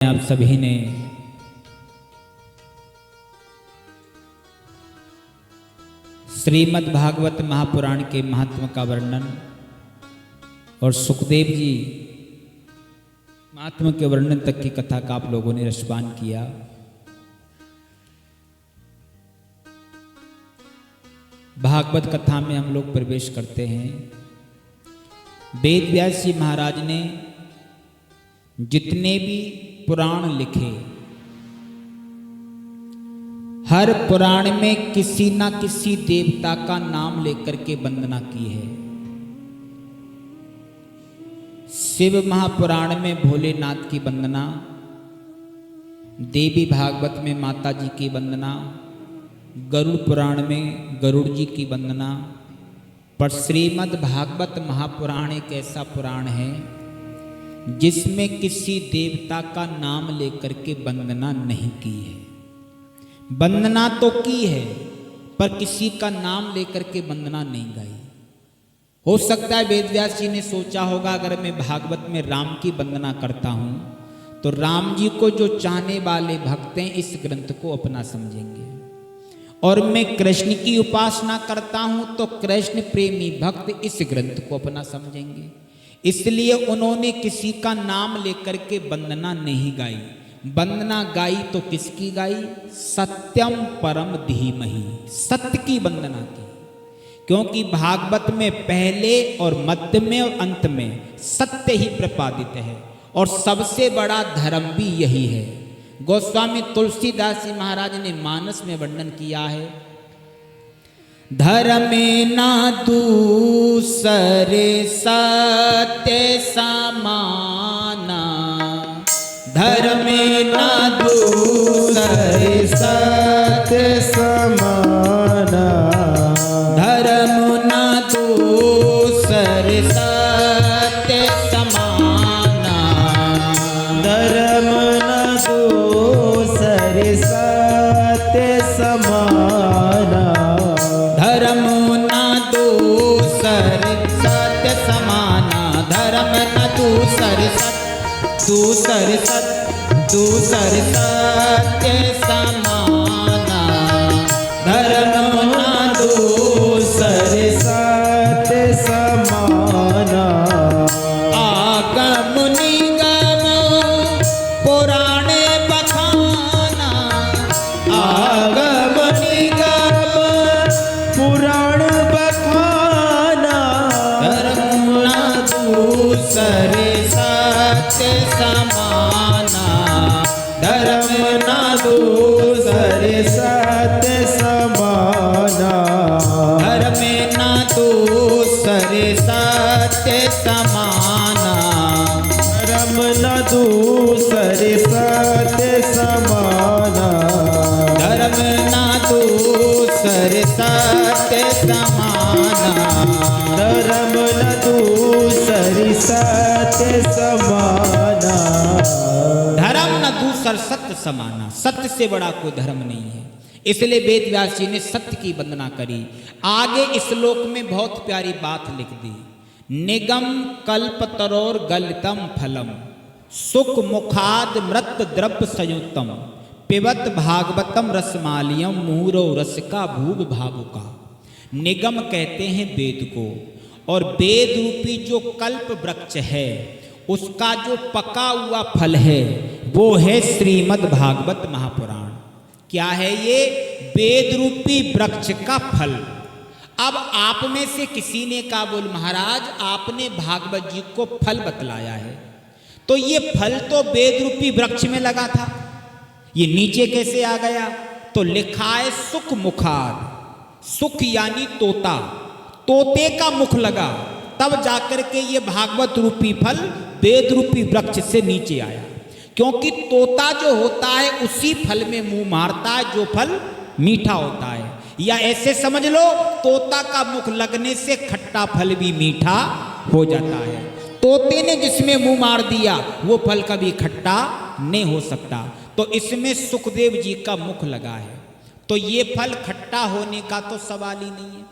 आप सभी ने श्रीमद् भागवत महापुराण के महत्व का वर्णन और सुखदेव जी महात्मा के वर्णन तक की कथा का आप लोगों ने रसपान किया। भागवत कथा में हम लोग प्रवेश करते हैं। वेद व्यास जी महाराज ने जितने भी पुराण लिखे, हर पुराण में किसी ना किसी देवता का नाम लेकर के वंदना की है। शिव महापुराण में भोलेनाथ की वंदना, देवी भागवत में माता जी की वंदना, गरुड़ पुराण में गरुड़ जी की वंदना। पर श्रीमद् भागवत महापुराण एक ऐसा पुराण है जिसमें किसी देवता का नाम लेकर के वंदना नहीं की है। वंदना तो की है पर किसी का नाम लेकर के वंदना नहीं गाई। हो सकता है वेद व्यास जी ने सोचा होगा अगर मैं भागवत में राम की वंदना करता हूं तो राम जी को जो चाहने वाले भक्त हैं इस ग्रंथ को अपना समझेंगे, और मैं कृष्ण की उपासना करता हूं तो कृष्ण प्रेमी भक्त इस ग्रंथ को अपना समझेंगे। इसलिए उन्होंने किसी का नाम लेकर के वंदना नहीं गाई। वंदना गाई तो किसकी गाई? सत्यम परम धीमहि, सत्य की वंदना की। क्योंकि भागवत में पहले और मध्य में और अंत में सत्य ही प्रतिपादित है और सबसे बड़ा धर्म भी यही है। गोस्वामी तुलसीदास जी महाराज ने मानस में वर्णन किया है, धर्मे ना दूसरे सत्य समाना, धर्मे ना दूसरे सत्य समाना, धर्म ना दूसरे सत्य समाना, धर्म न दूसरे सत्य समाना, धर्म ना दूसरे सत्य समाना, धर्म न दूसरे दूसरे सत्य समाना, धर्म न दूसरे सत्य समाना। आगम निगम पुराणे बखाना, आगम निगम पुराण बखाना, धर्म न दूसरे सत्य समाना, धर्म न दूसरे सत्य समाना, धर्म न दूसरे सत्य समाना, धर्म न दूसरे सत्य समाना, धर्म न दूसरे सत्य समाना, धर्म न दूसरे सत्य समाना। धर्म न दूसर सत्य समाना, सत्य से बड़ा कोई धर्म नहीं है। इसलिए वेद व्यास जी ने सत्य की वंदना करी। आगे इस श्लोक में बहुत प्यारी बात लिख दी, निगम कल्प तरोर गलितम फलम, सुख मुखाद मृत द्रव्य संयुक्तम, पिबत भागवतम रसमालियम, मुहुरो रसिका भूव भावुका। निगम कहते हैं वेद को, और वेद रूपी जो कल्प वृक्ष है उसका जो पका हुआ फल है वो है श्रीमद् भागवत महापुराण। क्या है ये? वेद रूपी वृक्ष का फल। अब आप में से किसी ने कहा, बोल महाराज आपने भागवत जी को फल बतलाया है, तो ये फल तो वेद रूपी वृक्ष में लगा था, ये नीचे कैसे आ गया? तो लिखा है सुख मुखाद, सुख यानी तोता, तोते का मुख लगा, तब जाकर के ये भागवत रूपी फल वेद रूपी वृक्ष से नीचे आया। क्योंकि तोता जो होता है उसी फल में मुंह मारता है जो फल मीठा होता है, या ऐसे समझ लो तोता का मुख लगने से खट्टा फल भी मीठा हो जाता है। तोते ने जिसमें मुंह मार दिया वो फल कभी खट्टा नहीं हो सकता। तो इसमें सुखदेव जी का मुख लगा है, तो ये फल खट्टा होने का तो सवाल ही नहीं है।